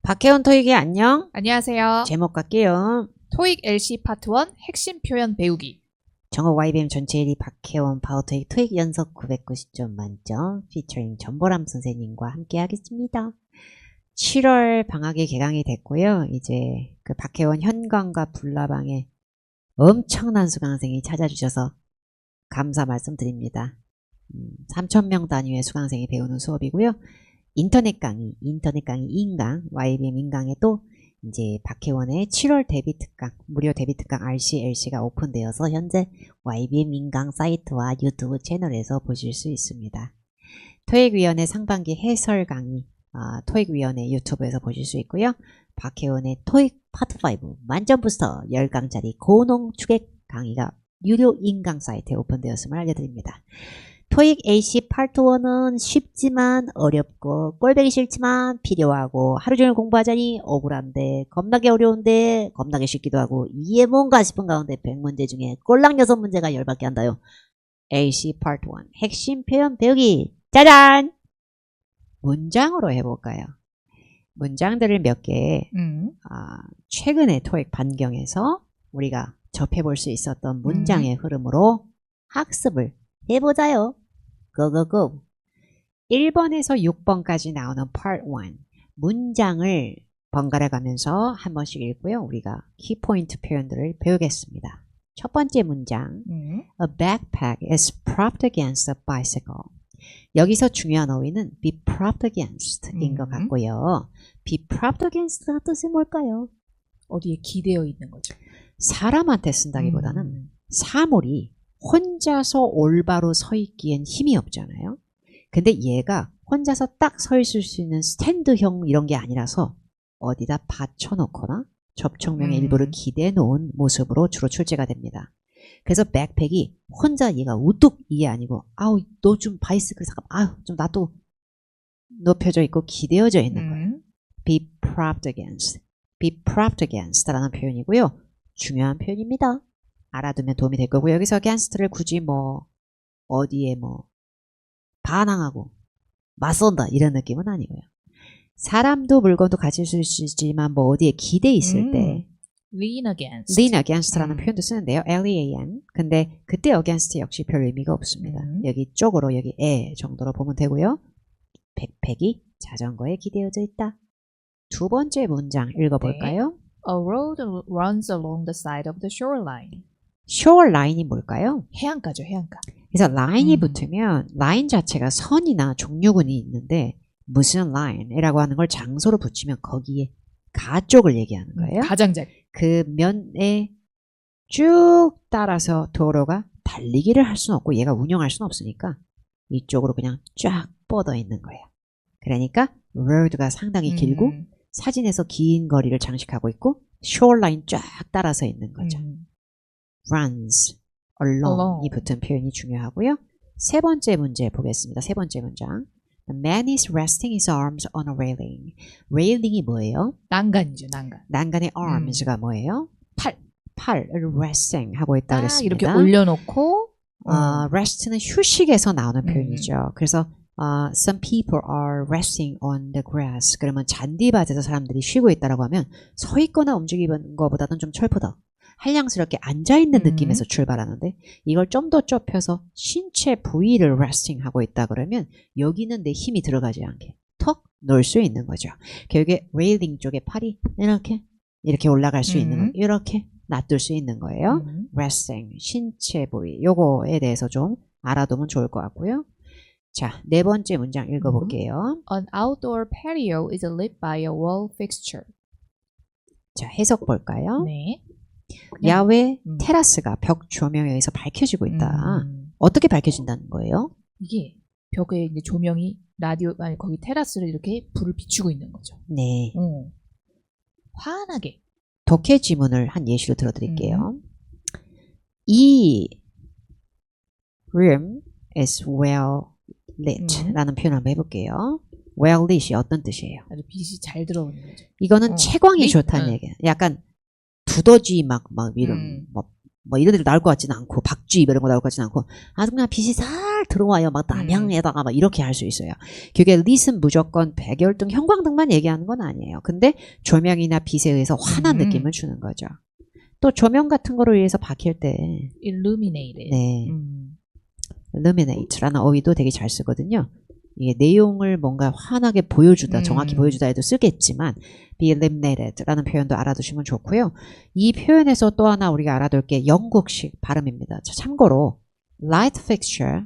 박혜원 토익이 안녕. 안녕하세요. 제목 갈게요. 토익 LC 파트 1 핵심 표현 배우기. 정업 YBM 전체 1위 박혜원 파워토익 토익 연속 990점 만점 피처링 전보람 선생님과 함께 하겠습니다. 7월 방학이 개강이 됐고요. 이제 그 박혜원 현강과 불나방에 엄청난 수강생이 찾아주셔서 감사 말씀드립니다. 3,000명 단위의 수강생이 배우는 수업이고요. 인터넷 강의 2인강, YBM 인강에 또 이제 박혜원의 7월 데뷔 특강, 무료 데뷔 특강 RC, LC가 오픈되어서 현재 YBM 인강 사이트와 유튜브 채널에서 보실 수 있습니다. 토익위원회 상반기 해설 강의, 토익위원회 유튜브에서 보실 수 있고요. 박혜원의 토익 파트 5 만점 부스터 10강짜리 고농 추격 강의가 유료 인강 사이트에 오픈되었음을 알려드립니다. 토익 AC 파트 1은 쉽지만 어렵고 꼴보기 싫지만 필요하고 하루종일 공부하자니 억울한데 겁나게 어려운데 겁나게 쉽기도 하고 이게 뭔가 싶은 가운데 100문제 중에 꼴랑 6문제가 열받게 한다요. AC 파트 1 핵심 표현 배우기 짜잔! 문장으로 해볼까요? 문장들을 몇 개 최근에 토익 반경에서 우리가 접해볼 수 있었던 문장의 흐름으로 학습을 해보자요. 고고고. 1번에서 6번까지 나오는 Part 1 문장을 번갈아 가면서 한 번씩 읽고요. 우리가 키포인트 표현들을 배우겠습니다. 첫 번째 문장 A backpack is propped against a bicycle. 여기서 중요한 어휘는 be propped against인 것 같고요. be propped against가 뜻이 뭘까요? 어디에 기대어 있는 거죠. 사람한테 쓴다기보다는 사물이 혼자서 올바로 서 있기엔 힘이 없잖아요. 근데 얘가 혼자서 딱 서 있을 수 있는 스탠드형 이런 게 아니라서 어디다 받쳐놓거나 접촉면의 일부를 기대해 놓은 모습으로 주로 출제가 됩니다. 그래서 백팩이 혼자 얘가 우뚝 이게 아니고 아우 너 좀 바이스클 잠깐 아우 좀 놔둬 높여져 있고 기대어져 있는 거예요. be propped against, be propped against라는 표현이고요. 중요한 표현입니다. 알아두면 도움이 될 거고 여기서 against를 굳이 뭐 어디에 뭐 반항하고 맞선다 이런 느낌은 아니고요. 사람도 물건도 가질 수 있지만 뭐 어디에 기대 있을 때 lean against. lean against라는 표현도 쓰는데요. L-E-A-N. 근데 그때 against 역시 별 의미가 없습니다. 여기 쪽으로 여기 에 정도로 보면 되고요. 백팩이 자전거에 기대어져 있다. 두 번째 문장 읽어볼까요? 네. A road runs along the side of the shoreline. shoreline이 뭘까요? 해안가죠, 해안가. 그래서 라인이 붙으면 라인 자체가 선이나 종류군이 있는데 무슨 라인이라고 하는 걸 장소로 붙이면 거기에 가 쪽을 얘기하는 거예요. 가장자리. 그 면에 쭉 따라서 도로가 달리기를 할 수는 없고 얘가 운영할 수는 없으니까 이쪽으로 그냥 쫙 뻗어 있는 거예요. 그러니까 road가 상당히 길고 사진에서 긴 거리를 장식하고 있고 shoreline 쫙 따라서 있는 거죠. runs along이 붙은 표현이 중요하고요. 세 번째 문제 보겠습니다. 세 번째 문장. The man is resting his arms on a railing. railing이 뭐예요? 난간이죠, 난간. 난간의 arms가 뭐예요? 팔을 resting 하고 있다 그랬습니다. 이렇게 올려놓고 rest는 휴식에서 나오는 표현이죠. 그래서 some people are resting on the grass. 그러면 잔디밭에서 사람들이 쉬고 있다라고 하면 서 있거나 움직이는 것보다는 좀 철푸더 한량스럽게 앉아있는 느낌에서 출발하는데 이걸 좀 더 좁혀서 신체 부위를 resting 하고 있다 그러면 여기는 내 힘이 들어가지 않게 턱 놓을 수 있는 거죠. 결국에 railing 쪽에 팔이 이렇게 올라갈 수 있는 거 이렇게 놔둘 수 있는 거예요. resting, 신체 부위 요거에 대해서 좀 알아두면 좋을 것 같고요. 자, 네 번째 문장 읽어볼게요. An outdoor patio is lit by a wall fixture. 자, 해석 볼까요? 네. 야외 테라스가 벽 조명에 의해서 밝혀지고 있다. 어떻게 밝혀진다는 거예요? 이게 벽에 이제 조명이 거기 테라스를 이렇게 불을 비추고 있는 거죠. 네. 환하게. 독해 지문을 한 예시로 들어드릴게요. 이 room is well lit 라는 표현을 한번 해볼게요. well lit이 어떤 뜻이에요? 아주 빛이 잘 들어오는 거죠. 이거는 채광이 좋다는 얘기예요. 약간 두더지 막 이런 뭐 뭐 이런 데로 나올 것 같지는 않고 박쥐 이런 거 나올 것 같지는 않고 아주 그냥 빛이 살 들어와요. 막 남향에다가 막 이렇게 할 수 있어요. 그게 릿은 무조건 백열등, 형광등만 얘기하는 건 아니에요. 근데 조명이나 빛에 의해서 환한 느낌을 주는 거죠. 또 조명 같은 거로 의해서 박힐 때 illuminated. 네. illuminate라는 어휘도 되게 잘 쓰거든요. 이게 내용을 뭔가 환하게 보여주다, 정확히 보여주다 해도 쓰겠지만 be illuminated라는 표현도 알아두시면 좋고요. 이 표현에서 또 하나 우리가 알아둘 게 영국식 발음입니다. 참고로 light fixture,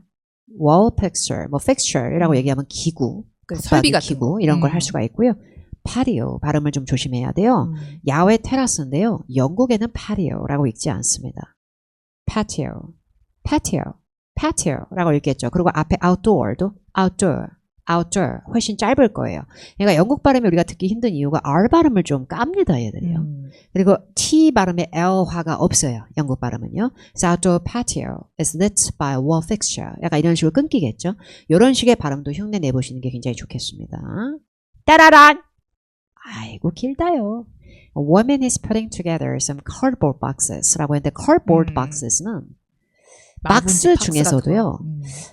wall fixture, 뭐 fixture이라고 얘기하면 기구, 설비 같은 기구 이런 걸 할 수가 있고요. patio 발음을 좀 조심해야 돼요. 야외 테라스인데요. 영국에는 patio라고 읽지 않습니다. patio, patio, patio라고 읽겠죠. 그리고 앞에 outdoor도 outdoor, outdoor 훨씬 짧을 거예요. 그러니까 영국 발음이 우리가 듣기 힘든 이유가 R 발음을 좀 깝니다, 얘들이요. 그리고 T 발음에 L화가 없어요. 영국 발음은요. So outdoor patio is lit by a wall fixture. 약간 이런 식으로 끊기겠죠. 이런 식의 발음도 흉내 내보시는 게 굉장히 좋겠습니다. 따라란! 아이고 길다요. A woman is putting together some cardboard boxes 라고 했는데 cardboard boxes는 박스 중에서도요.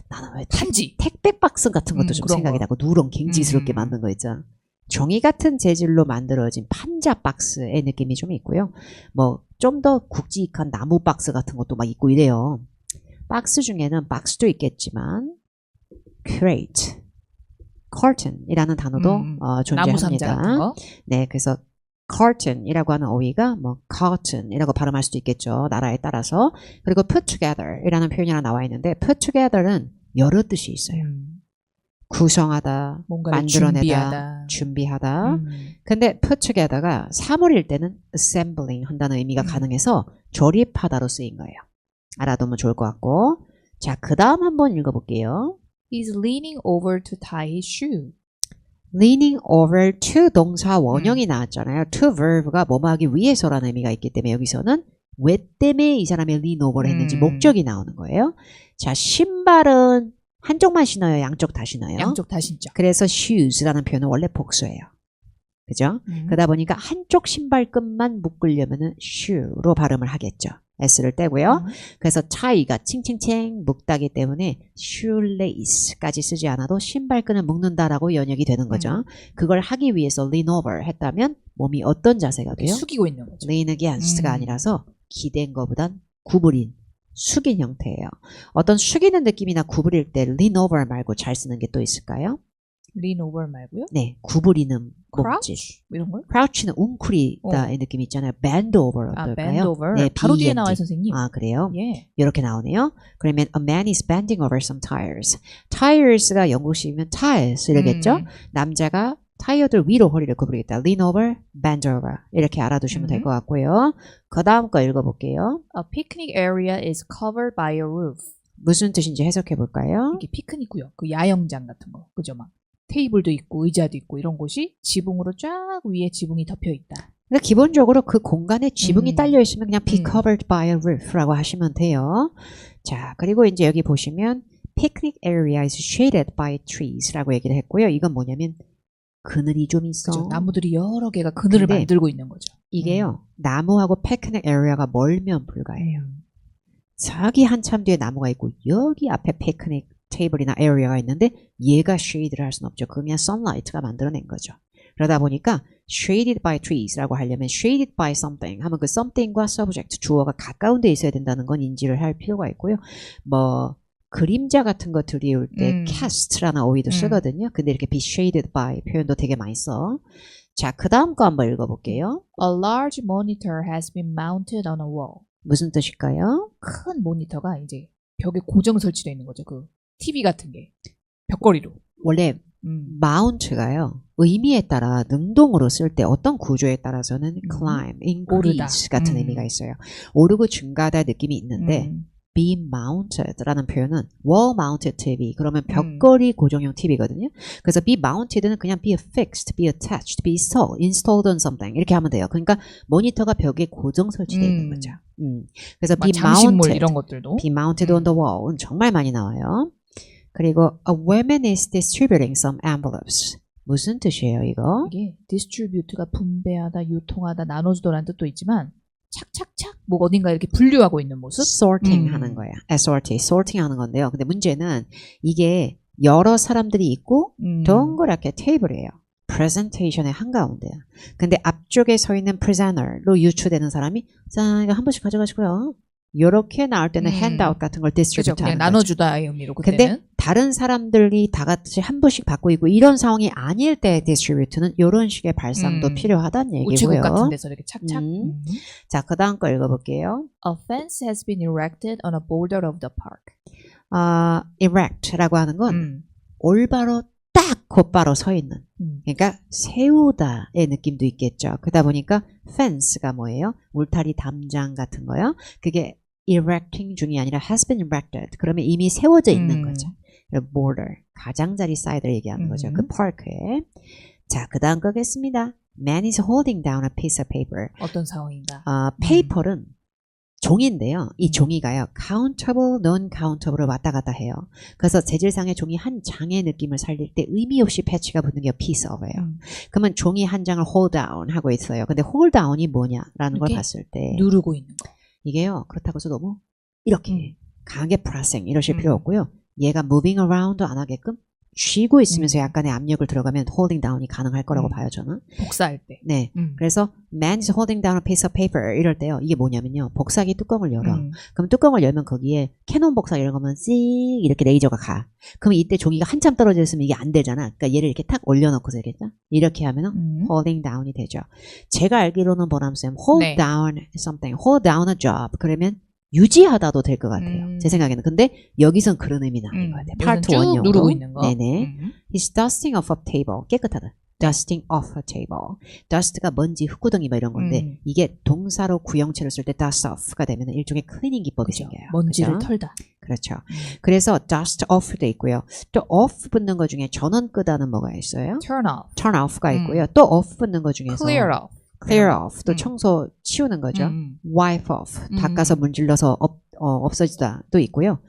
나는 왜 탄지 택배 박스 같은 것도 좀 생각이 나고 누런 갱지스럽게 만든 거 있죠. 종이 같은 재질로 만들어진 판자 박스의 느낌이 좀 있고요. 뭐 좀 더 굵직한 나무 박스 같은 것도 막 있고 이래요. 박스 중에는 박스도 있겠지만 crate, curtain이라는 단어도 나무 상자 같은 존재합니다. 거. 네, 그래서 curtain이라고 하는 어휘가 뭐 cotton이라고 발음할 수도 있겠죠. 나라에 따라서. 그리고 put together이라는 표현이 하나 나와 있는데 put together는 여러 뜻이 있어요. 구성하다, 만들어내다, 준비하다. 근데 put together가 사물일 때는 assembling 한다는 의미가 가능해서 조립하다로 쓰인 거예요. 알아두면 좋을 것 같고. 자, 그 다음 한번 읽어볼게요. He's leaning over to tie his shoe. leaning over to 동사 원형이 나왔잖아요. to verb가 뭐뭐 하기 위해서라는 의미가 있기 때문에 여기서는 왜 때문에 이 사람이 lean over를 했는지 목적이 나오는 거예요. 자, 신발은 한쪽만 신어요? 양쪽 다 신어요? 양쪽 다 신죠. 그래서 shoes라는 표현은 원래 복수예요. 그죠? 그러다 보니까 한쪽 신발끈만 묶으려면은 shoe로 발음을 하겠죠. S를 떼고요. 그래서 tie가 칭칭칭 묶다기 때문에 shoelace까지 쓰지 않아도 신발끈을 묶는다라고 연역이 되는 거죠. 그걸 하기 위해서 lean over 했다면 몸이 어떤 자세가 돼요? 숙이고 있는 거죠. lean against가 아니라서 기댄 거보단 구부린 숙인 형태예요. 어떤 숙이는 느낌이나 구부릴 때 lean over 말고 잘 쓰는 게 또 있을까요? lean over 말고요? 네, 구부리는 몸짓. crouch? 이런 걸? crouch는 웅크리다의 느낌이 있잖아요. bend over 어떨까요? bend over. 네, 바로 뒤에 BEND. 나와요, 선생님. 아, 그래요? 예. 이렇게 나오네요. 그러면 a man is bending over some tires. tires가 영국식이면 tiles 이러겠죠? 남자가 타이어들 위로 허리를 구부리겠다. lean over, bend over. 이렇게 알아두시면 될 것 같고요. 그 다음 거 읽어볼게요. A picnic area is covered by a roof. 무슨 뜻인지 해석해 볼까요? 이게 피크닉구요. 그 야영장 같은 거. 그죠? 막 테이블도 있고 의자도 있고 이런 곳이 지붕으로 쫙 위에 지붕이 덮여 있다. 그러니까 기본적으로 그 공간에 지붕이 딸려 있으면 그냥 be covered by a roof라고 하시면 돼요. 자, 그리고 이제 여기 보시면 picnic area is shaded by trees라고 얘기를 했고요. 이건 뭐냐면 그늘이 좀 있어. 그죠? 나무들이 여러 개가 그늘을 만들고 있는 거죠. 이게요. 나무하고 피크닉 에리아가 멀면 불가해요. 저기 한참 뒤에 나무가 있고 여기 앞에 피크닉 테이블이나 에리아가 있는데 얘가 쉐이드를 할 수는 없죠. 그냥 선라이트가 만들어낸 거죠. 그러다 보니까 shaded by trees라고 하려면 shaded by something 하면 그 something과 subject 주어가 가까운 데 있어야 된다는 건 인지를 할 필요가 있고요. 뭐 그림자 같은 거 드리울 때 cast라는 어휘도 쓰거든요. 근데 이렇게 be shaded by 표현도 되게 많이 써. 자, 그 다음 거 한번 읽어볼게요. A large monitor has been mounted on a wall. 무슨 뜻일까요? 큰 모니터가 이제 벽에 고정 설치되어 있는 거죠. 그 TV 같은 게 벽걸이로. 원래 mount가요. 의미에 따라 능동으로 쓸 때 어떤 구조에 따라서는 climb, increase 같은 의미가 있어요. 오르고 증가하다 느낌이 있는데 be mounted라는 표현은 wall mounted TV 그러면 벽걸이 고정형 TV거든요. 그래서 be mounted는 그냥 be affixed, be attached, be installed on something 이렇게 하면 돼요. 그러니까 모니터가 벽에 고정 설치되어 있는 거죠. 그래서 be 장식물 mounted, 이런 것들도 be mounted on the wall은 정말 많이 나와요. 그리고 a woman is distributing some envelopes. 무슨 뜻이에요, 이거? 이게 distribute가 분배하다, 유통하다, 나눠주다라는 뜻도 있지만 착착착 뭐 어딘가 이렇게 분류하고 있는 모습? sorting 하는 거야. SRT, sorting 하는 건데요. 근데 문제는 이게 여러 사람들이 있고 동그랗게 테이블이에요. presentation의 한가운데야. 근데 앞쪽에 서 있는 presenter로 유추되는 사람이 자, 이거 한 번씩 가져가시고요. 요렇게 나올 때는 handout 같은 걸 그죠. distribute 그냥 하는 거죠. 나눠주다의 의미로 그때는. 근데 다른 사람들이 다 같이 한 번씩 받고 있고 이런 상황이 아닐 때 distribute는 이런 식의 발상도 필요하다는 얘기고요. 우체국 같은 데서 이렇게 착착. 자, 그 다음 거 읽어볼게요. A fence has been erected on a border of the park. erect라고 하는 건 올바로 딱 곧바로 서 있는. 그러니까 세우다의 느낌도 있겠죠. 그러다 보니까 fence가 뭐예요? 울타리 담장 같은 거요. 그게 erecting 중이 아니라 has been erected. 그러면 이미 세워져 있는 거죠. border, 가장자리 사이드를 얘기하는 거죠. 그 파크에. 자, 그 다음 거겠습니다. Man is holding down a piece of paper. 어떤 상황인가? 페이퍼는 종이인데요. 이 종이가요. countable, non-countable로 왔다 갔다 해요. 그래서 재질상의 종이 한 장의 느낌을 살릴 때 의미 없이 패치가 붙는 게 piece of예요. 그러면 종이 한 장을 hold down 하고 있어요. 근데 hold down이 뭐냐라는 걸 봤을 때 누르고 있는 거. 이게요. 그렇다고 해서 너무 이렇게 강하게 pressing 이러실 필요 없고요. 얘가 moving around도 안 하게끔 쉬고 있으면서 약간의 압력을 들어가면 holding down이 가능할 거라고 봐요, 저는. 복사할 때. 네. 그래서 man is holding down a piece of paper 이럴 때요. 이게 뭐냐면요. 복사기 뚜껑을 열어. 그럼 뚜껑을 열면 거기에 캐논 복사기 이런 거면 씩 이렇게 레이저가 가. 그럼 이때 종이가 한참 떨어져 있으면 이게 안 되잖아. 그러니까 얘를 이렇게 탁 올려놓고서 이렇게 하면은 holding down이 되죠. 제가 알기로는 보람쌤 hold down something, hold down a job 그러면 유지하다도 될 것 같아요. 제 생각에는. 근데 여기선 그런 의미는 아닌 것 같아요. 파트 1용으로. 누르고 있는 거. 네네. He's dusting off a table. 깨끗하다. dusting off a table. dust가 먼지, 흙구덩이 뭐 이런 건데 이게 동사로 구형체를 쓸 때 dust off가 되면 일종의 클리닝 기법이 그죠. 생겨요. 먼지를 그죠? 털다. 그렇죠. 그래서 dust off도 있고요. 또 off 붙는 것 중에 전원 끄다는 뭐가 있어요? turn off. turn off가 있고요. 또 off 붙는 것 중에서 clear off. clear off, 또 청소 치우는 거죠. wipe off, 닦아서 문질러서 없어지다 도 있고요.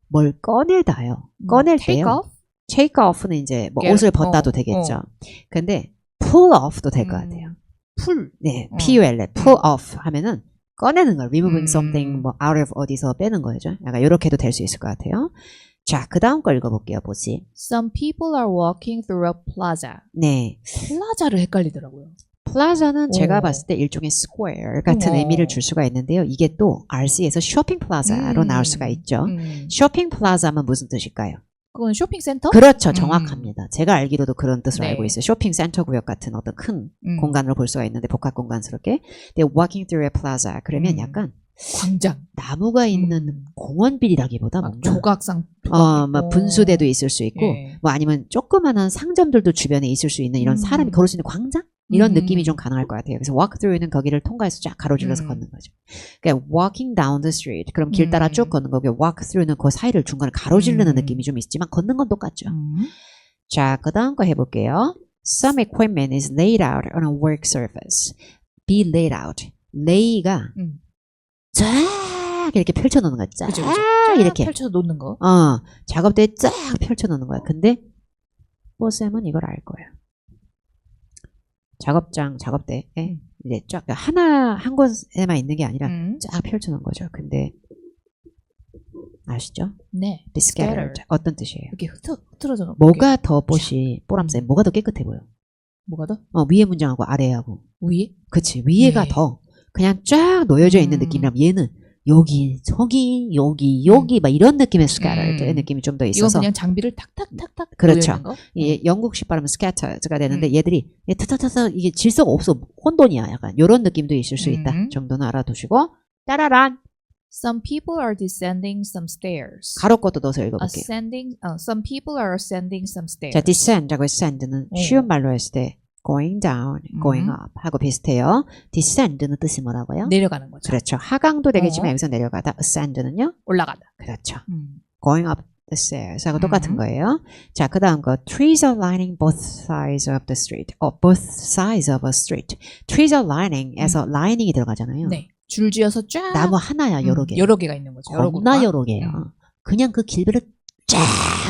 뭘 꺼내다요. 꺼낼 take 때요. off? take off는 이제 뭐 get- 옷을 벗다도 되겠죠. 근데 pull off도 될 것 같아요. 풀. 네, PUL, pull off 하면은 꺼내는 걸, removing something 뭐 out of 어디서 빼는 거죠. 약간 이렇게도 될 수 있을 것 같아요. 자, 그 다음 걸 읽어볼게요, 보시. Some people are walking through a plaza. 네, 플라자를 헷갈리더라고요. 플라자는 제가 봤을 때 일종의 스퀘어 같은 의미를 줄 수가 있는데요. 이게 또 RC에서 쇼핑 플라자로 나올 수가 있죠. 쇼핑 플라자면 무슨 뜻일까요? 그건 쇼핑센터? 그렇죠. 정확합니다. 제가 알기로도 그런 뜻으로 네. 알고 있어요. 쇼핑 센터 구역 같은 어떤 큰 공간으로 볼 수가 있는데 복합 공간스럽게. 근데 walking through a plaza 그러면 약간 광장. 나무가 있는 공원빌이라기보다 막 뭔가 조각상. 뭐 분수대도 있을 수 있고 예. 뭐 아니면 조그만한 상점들도 주변에 있을 수 있는 이런 사람이 걸을 수 있는 광장? 이런 느낌이 좀 가능할 것 같아요. 그래서 walk through는 거기를 통과해서 쫙 가로질러서 걷는 거죠. 그러니까 walking down the street 그럼 길 따라 쭉 걷는 거고 walk through는 그 사이를 중간에 가로지르는 느낌이 좀 있지만 걷는 건 똑같죠. 자, 그 다음 거 해볼게요. Some equipment is laid out on a work surface. Be laid out. lay가 쫙 이렇게 펼쳐놓는 거야. 쫙 그죠. 이렇게. 펼쳐 놓는 거. 작업대에 쫙 펼쳐놓는 거야. 근데 뽀쌤은 이걸 알 거예요. 작업대에 이제 쫙 한 곳에만 있는 게 아니라 쫙 펼쳐놓은 거죠. 근데 아시죠? 네. Be scattered. 어떤 뜻이에요? 이렇게 흐트러져 놓고. 뭐가 더 뽀시 뽀람쌤 뭐가 더 깨끗해 보여? 뭐가 더? 위에 문장하고 아래하고. 위에? 그치. 위에가 네. 더 그냥 쫙 놓여져 있는 느낌이라면 얘는 여기 저기 여기 막 이런 느낌의 scattered의 느낌이 좀 더 이건 있어서. 그냥 장비를 탁탁탁탁 그렇죠. 놓여있는 거? 예, 영국식 발음은 scattered가 되는데 얘들이 타타타타 이게 질서가 없어 혼돈이야 약간 이런 느낌도 있을 수 있다 정도는 알아두시고 따라란 Some people are descending some stairs. 가로 것도 넣어서 읽어볼게요. Some people are ascending some stairs. 자, descend하고 ascend는 쉬운 말로 했을 때 going down, going up 하고 비슷해요. descend는 뜻이 뭐라고요? 내려가는 거죠. 그렇죠. 하강도 되겠지만 여기서 내려가다 ascend는요? 올라가다. 그렇죠. going up the stairs 하고 똑같은 거예요. 자, 그 다음 거 trees are lining both sides of the street. both sides of a street. trees are lining에서 lining이 들어가잖아요. 네. 줄지어서 쫙 나무 하나야 여러 개. 여러 개가 있는 거죠. 여러 겁나 그루가. 여러 개요. 그냥 그 길들을 쫙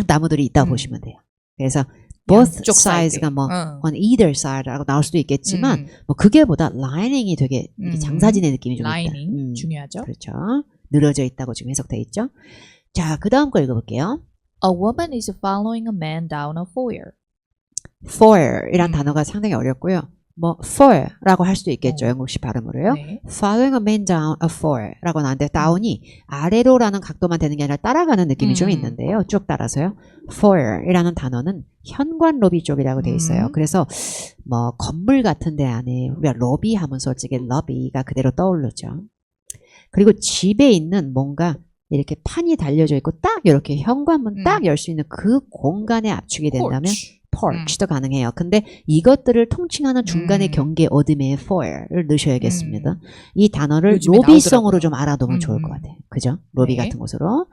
나무들이 있다고 보시면 돼요. 그래서 both 양쪽 sides가 사이드. 뭐 응. on either side라고 나올 수도 있겠지만 뭐 그게보다 lining이 되게 이게 장사진의 느낌이 좀 라이닝 있다. 중요하죠. 그렇죠. 늘어져 있다고 지금 해석되어 있죠. 자, 그 다음 거 읽어볼게요. A woman is following a man down a foyer. foir이란 단어가 상당히 어렵고요. 뭐 foir라고 할 수도 있겠죠. 영국식 발음으로요. 네. Following a man down a foir라고 나왔는데 down이 아래로라는 각도만 되는 게 아니라 따라가는 느낌이 좀 있는데요. 쭉 따라서요. foir이라는 단어는 현관 로비 쪽이라고 돼 있어요. 그래서 뭐 건물 같은 데 안에 우리가 로비 하면 솔직히 러비가 그대로 떠오르죠. 그리고 집에 있는 뭔가 이렇게 판이 달려져 있고 딱 이렇게 현관문 딱 열 수 있는 그 공간에 압축이 된다면 porch도 가능해요. 근데 이것들을 통칭하는 중간의 경계 어둠의 foir를 넣으셔야겠습니다. 이 단어를 요즘에 로비성으로 나오더라고요. 좀 알아두면 좋을 것 같아요. 그죠? 로비 네. 같은 곳으로.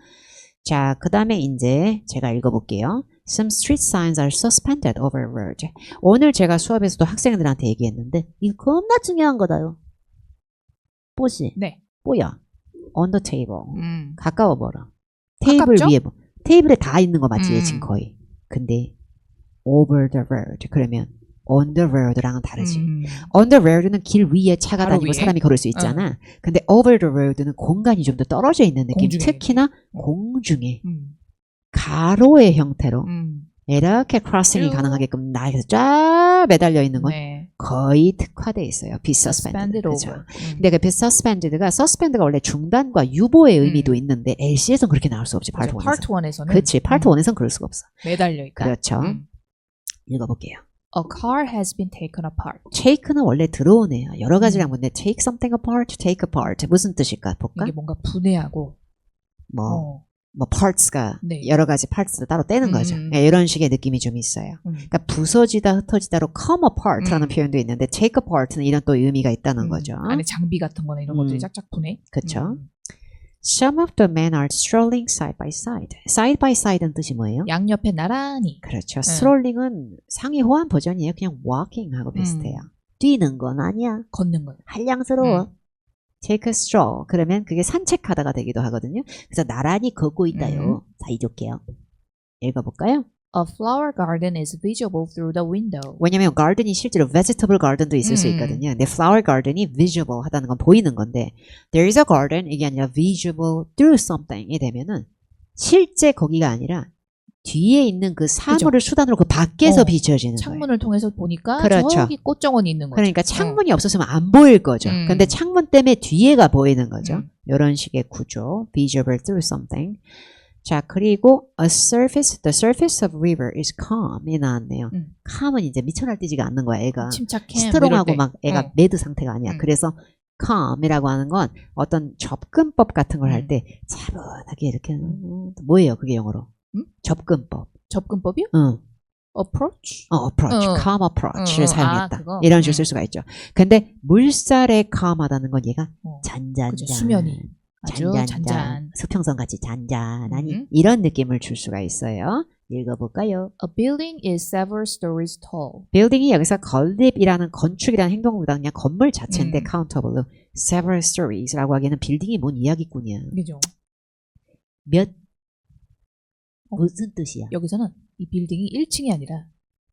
자, 그 다음에 이제 제가 읽어볼게요. Some street signs are suspended over a road. 오늘 제가 수업에서도 학생들한테 얘기했는데 이거 겁나 중요한 거다요. 뽀시. 네. 뽀야. On the table. 가까워 보라. 테이블 가깝죠? 위에 테이블에 다 있는 거 맞지? 음. 지금 거의. 근데 over the road 그러면 on the road랑은 다르지. on the road는 길 위에 차가 바로 다니고 위에? 사람이 걸을 수 있잖아. 근데 over the road는 공간이 좀 더 떨어져 있는 느낌. 공중에. 특히나 공중에 가로의 형태로 이렇게 크로싱이 쭉. 가능하게끔 나에서 쫙 매달려 있는 건 네. 거의 특화돼 있어요. be suspended. Suspended 그죠? over. 근데 그 be suspended가 suspended가 원래 중단과 유보의 의미도 있는데 LC에서는 그렇게 나올 수 없지. 그죠. 파트 1에서. 파트 1에서는 그렇지. 파트 1에서는 그럴 수가 없어. 매달려 있다. 그렇죠. 읽어볼게요. A car has been taken apart. take는 원래 들어오네요. 여러 가지랑 뭔데 take something apart, take apart 무슨 뜻일까 볼까? 이게 뭔가 분해하고 뭐 parts가 네. 여러 가지 parts를 따로 떼는 거죠. 네, 이런 식의 느낌이 좀 있어요. 그러니까 부서지다 흩어지다로 come apart라는 표현도 있는데 take apart는 이런 또 의미가 있다는 거죠. 안에 장비 같은 거나 이런 것들이 짝짝 분해. 그렇죠. Some of the men are strolling side by side. side by side는 뜻이 뭐예요? 양옆에 나란히. 그렇죠. 스트롤링은 상위 호환 버전이에요. 그냥 walking하고 비슷해요. 뛰는 건 아니야. 걷는 거예요. 한량스러워. Take a stroll. 그러면 그게 산책하다가 되기도 하거든요. 그래서 나란히 걷고 있다요. 사이좋게요. 읽어볼까요? A flower garden is visible through the window. 왜냐면 garden이 실제로 vegetable garden도 있을 수 있거든요. 근데 flower garden이 visible 하다는 건 보이는 건데 there is a garden 이게 아니라 visible through something이 되면은 실제 거기가 아니라 뒤에 있는 그 사물을 수단으로 그 밖에서 비춰지는 거예요. 창문을 통해서 보니까 그렇죠. 저기 꽃정원이 있는 거죠. 그러니까 창문이 없었으면 안 보일 거죠. 근데 창문 때문에 뒤에가 보이는 거죠. 이런 식의 구조. visible through something. 자, 그리고 the surface of river is calm이 나왔네요. calm은 이제 미쳐 날뛰지가 않는 거야, 애가. 침착해. 스트롱하고 막 애가 매드 상태가 아니야. 그래서 calm이라고 하는 건 어떤 접근법 같은 걸 할 때 차분하게 이렇게 뭐예요, 그게 영어로? 접근법. 접근법이요? 응. approach? approach. calm approach를 사용했다. 그거? 이런 식으로 쓸 수가 있죠. 근데 물살에 calm하다는 건 얘가 잔잔잔. 그죠, 수면이. 아주 잔잔. 수평선 같이 잔잔하니 이런 느낌을 줄 수가 있어요. 읽어볼까요? A building is several stories tall. 빌딩이 여기서 건립이라는 건축이라는 행동보다 그냥 건물 자체인데 countable, several stories라고 하기에는 빌딩이 뭔 이야기꾼이야. 그죠. 무슨 뜻이야? 여기서는 이 빌딩이 1층이 아니라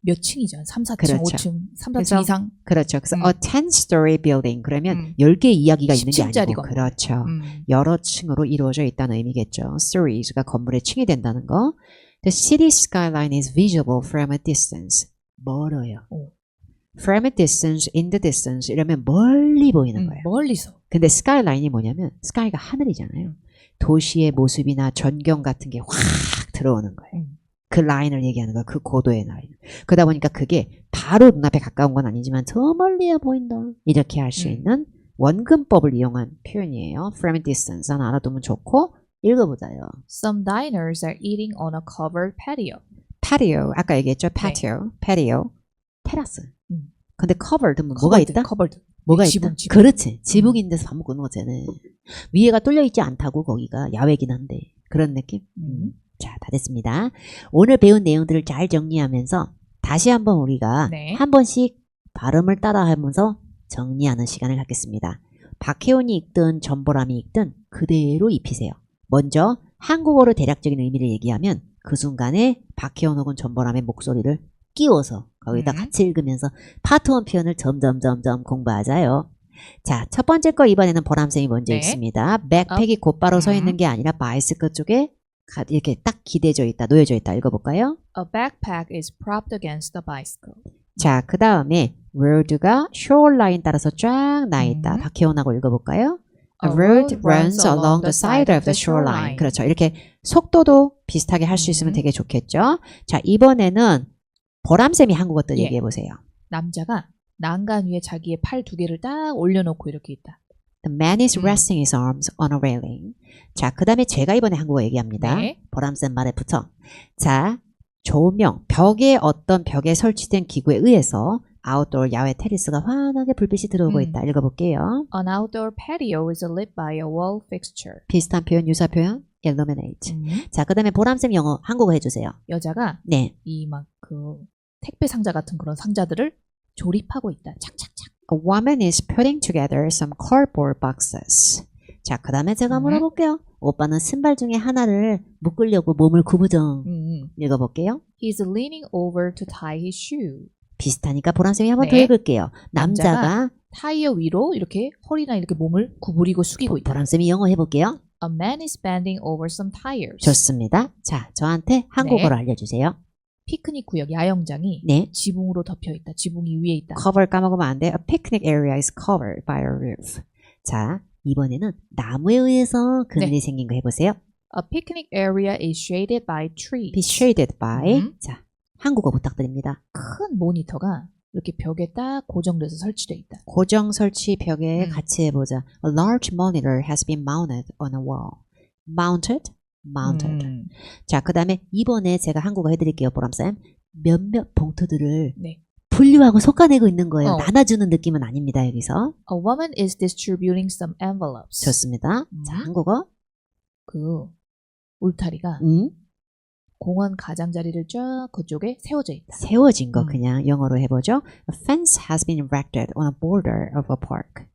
몇 층이죠. 3, 4층, 그렇죠. 5층, 3, 4층 이상. 그렇죠. 그래서 a 10-story building 그러면 10개의 이야기가 있는 게 아니고 10층짜리 그렇죠. 여러 층으로 이루어져 있다는 의미겠죠. stories가 건물의 층이 된다는 거. The city skyline is visible from a distance. 멀어요. From a distance, in the distance 이러면 멀리 보이는 거예요. 멀리서. 근데 skyline이 뭐냐면 sky가 하늘이잖아요. 도시의 모습이나 전경 같은 게 확 들어오는 거예요. 그 라인을 얘기하는 거야. 그 고도의 라인. 그러다 보니까 그게 바로 눈앞에 가까운 건 아니지만 저 멀리야 보인다. 이렇게 할 수 있는 원근법을 이용한 표현이에요. From a distance 하나 알아두면 좋고 읽어보자요. Some diners are eating on a covered patio. patio 아까 얘기했죠. patio 테라스. 근데 covered 뭐가 있다? covered. 뭐가 지붕, 있다? 지붕. 그렇지. 지붕인 데서 밥 먹고 있는 거잖아. 위에가 뚫려 있지 않다고 거기가 야외긴 한데 그런 느낌? 자, 다 됐습니다. 오늘 배운 내용들을 잘 정리하면서 다시 한번 우리가 한 번씩 발음을 따라하면서 정리하는 시간을 갖겠습니다. 박혜원이 읽든 전보람이 읽든 그대로 입히세요. 먼저 한국어로 대략적인 의미를 얘기하면 그 순간에 박혜원 혹은 전보람의 목소리를 끼워서 거기다 음. 같이 읽으면서 파트 1 표현을 점점 공부하자요. 자, 첫 번째 거 이번에는 보람쌤이 먼저 네. 읽습니다. 백팩이 곧바로 서 있는 게 아니라 바이스클 쪽에 이렇게 딱 기대져 있다, 놓여져 있다. 읽어볼까요? A backpack is propped against a bicycle. 자, 그 다음에 road가 shoreline 따라서 쫙 나 있다. 음. 박혜원하고 읽어볼까요? A A road road runs along the side of the shoreline. 그렇죠. 이렇게 속도도 비슷하게 할 수 있으면 되게 좋겠죠. 자, 이번에는 보람쌤이 한국어들 예. 얘기해보세요. 남자가 난간 위에 자기의 팔 두 개를 딱 올려놓고 이렇게 있다. The man is resting his arms on a railing. 자, 그 다음에 제가 이번에 한국어 얘기합니다. 네. 보람쌤 말에 붙어. 자, 조명, 벽에 설치된 기구에 의해서 아웃도어 야외 테리스가 환하게 불빛이 들어오고 있다. 읽어볼게요. An outdoor patio is lit by a wall fixture. 비슷한 표현, 유사 표현, illuminate. 자, 그 다음에 보람쌤 영어, 한국어 해주세요. 여자가 네. 이 막 그 택배 상자 같은 그런 상자들을 조립하고 있다. 착착착. A woman is putting together some cardboard boxes. 자, 그 다음에 제가 물어볼게요. 오빠는 신발 중에 하나를 묶으려고 몸을 구부정. 읽어볼게요. He's leaning over to tie his shoe. 비슷하니까 보람쌤이 한번 더 네. 읽을게요. 남자가 타이어 위로 이렇게 허리나 이렇게 몸을 구부리고 숙이고 있다. 보람쌤이 영어 해볼게요. A man is bending over some tires. 좋습니다. 자, 저한테 한국어로 알려주세요. 피크닉 구역 야영장이 네. 지붕으로 덮여 있다. 지붕이 위에 있다. cover 까먹으면 안 돼. A picnic area is covered by a roof. 자, 이번에는 나무에 의해서 그늘이 생긴 거 해보세요. A picnic area is shaded by trees. Be shaded by. 자, 한국어 부탁드립니다. 큰 모니터가 이렇게 벽에 딱 고정돼서 설치되어 있다. 고정 설치 벽에 같이 해보자. A large monitor has been mounted on a wall. Mounted. 자, 그 다음에 이번에 제가 한국어 해드릴게요, 보람쌤. 몇몇 봉투들을 네. 분류하고 솎아내고 있는 거예요. 어. 나눠주는 느낌은 아닙니다, 여기서. A woman is distributing some envelopes. 좋습니다. 자, 한국어. 그 울타리가 공원 가장자리를 쫙 그쪽에 세워져 있다. 세워진 거 그냥 영어로 해보죠. A fence has been erected on a border of a park.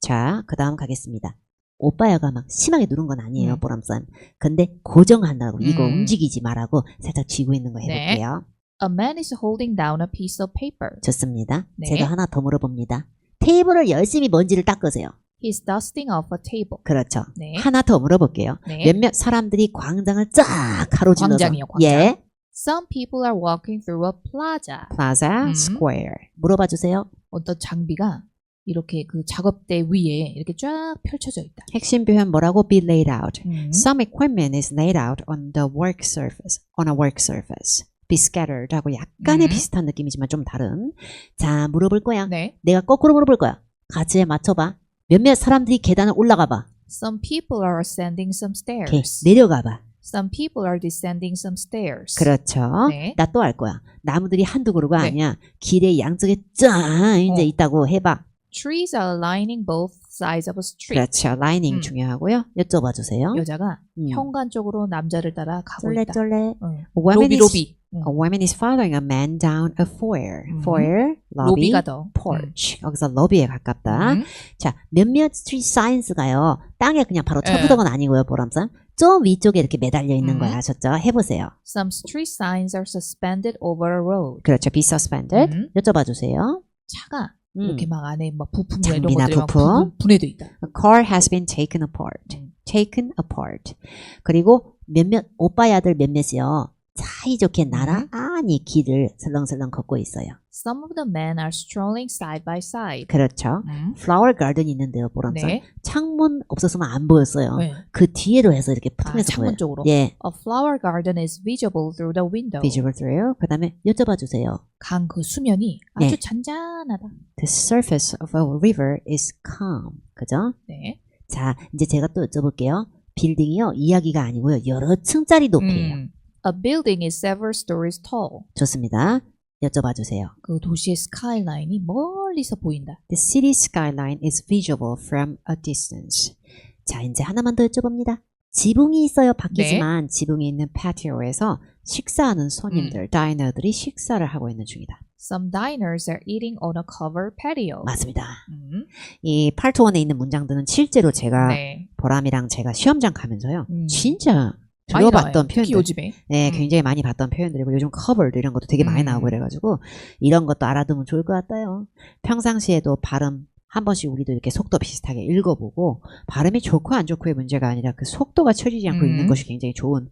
자, 그 다음 가겠습니다. 오빠야가 막 심하게 누른 건 아니에요, 보람쌤. 근데 고정한다고 이거 움직이지 말라고 살짝 쥐고 있는 거 해볼게요. A man is holding down a piece of paper. 좋습니다. 네. 제가 하나 더 물어봅니다. 테이블을 열심히 먼지를 닦으세요. He's dusting off a table. 그렇죠. 네. 하나 더 물어볼게요. 네. 몇몇 사람들이 광장을 쫙 가로질러서 광장이요, 광장. 예, Some people are walking through a plaza. plaza, square. 물어봐 주세요. 어떤 장비가 이렇게 그 작업대 위에 이렇게 쫙 펼쳐져 있다. 핵심 표현 뭐라고? Be laid out. Some equipment is laid out on a work surface. Be scattered 하고 약간의 비슷한 느낌이지만 좀 다른. 자, 물어볼 거야. 네. 내가 거꾸로 물어볼 거야. 같이 해 맞춰봐. 몇몇 사람들이 계단을 올라가 봐. Some people are ascending some 오케이, stairs. 내려가 봐. Some people are descending some stairs. 그렇죠. 네. 나 또 알 거야. 나무들이 한두 그루가 네. 아니야. 길의 양쪽에 쫙 이제 있다고 해봐. Trees are lining both sides of a street. 그렇죠. 라이닝 중요하고요. 여쭤봐 주세요. 여자가 현관 쪽으로 남자를 따라 가고 쫄래 있다. 쫄래. 응. Woman 로비 is- 로비. A woman is following a man down a foyer. Foyer, lobby, 로비가 더. porch. 여기서 러비에 가깝다. 자, 몇몇 스트리트 사인스가요. 땅에 그냥 바로 쳐부던 건 아니고요, 보람쌤. 좀 위쪽에 이렇게 매달려 있는 거야. 아셨죠? 해보세요. Some street signs are suspended over a road. 그렇죠. be suspended. 여쭤봐 주세요. 차가 이렇게 막 안에 막 부품이나 이런 장비나 것들이 막 부품. 분해돼 있다. A car has been taken apart. taken apart. 그리고 몇몇 오빠야들 몇몇이요. 사이좋게 나란히 길을 슬렁슬렁 걷고 있어요. Some of the men are strolling side by side. 그렇죠. 플라워 가든이 있는데요, 보람쌤. 네. 창문 없었으면 안 보였어요. 네. 그 뒤에로 해서 이렇게 틈에서 창문 보여요. 쪽으로. 예, A flower garden is visible through the window. visible through. 그 다음에 여쭤봐 주세요. 강 그 수면이 네. 아주 잔잔하다. The surface of a river is calm. 그죠? 네. 자, 이제 제가 또 여쭤볼게요. 빌딩이요, 이야기가 아니고요. 여러 층짜리 높이에요. A building is several stories tall. 좋습니다. 여쭤봐 주세요. 그 도시의 스카이라인이 멀리서 보인다. The city skyline is visible from a distance. 자, 이제 하나만 더 여쭤봅니다. 지붕이 있어요. 바뀌지만 지붕이 있는 파티오에서 식사하는 손님들, 다이너들이 식사를 하고 있는 중이다. Some diners are eating on a covered patio. 맞습니다. 이 파트 1에 있는 문장들은 실제로 제가 네. 보람이랑 제가 시험장 가면서요. 진짜 많이 들어봤던 나와요. 특히 표현들. 요즘에. 네, 굉장히 많이 봤던 표현들이고 요즘 커벌도 이런 것도 되게 많이 나오고 그래가지고 이런 것도 알아두면 좋을 것 같아요. 평상시에도 발음 한 번씩 우리도 이렇게 속도 비슷하게 읽어보고 발음이 좋고 안 좋고의 문제가 아니라 그 속도가 처지지 않고 읽는 것이 굉장히 좋은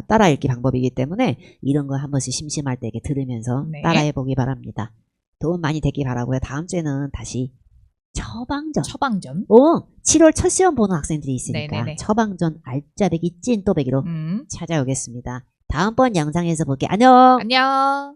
따라 읽기 방법이기 때문에 이런 거 한 번씩 심심할 때 이렇게 들으면서 네. 따라해보기 바랍니다. 도움 많이 되기 바라고요. 다음 주에는 다시 처방전. 처방전. 7월 첫 시험 보는 학생들이 있으니까 네네네. 처방전 알짜배기 찐또배기로 음. 찾아오겠습니다. 다음번 영상에서 볼게요. 안녕. 안녕.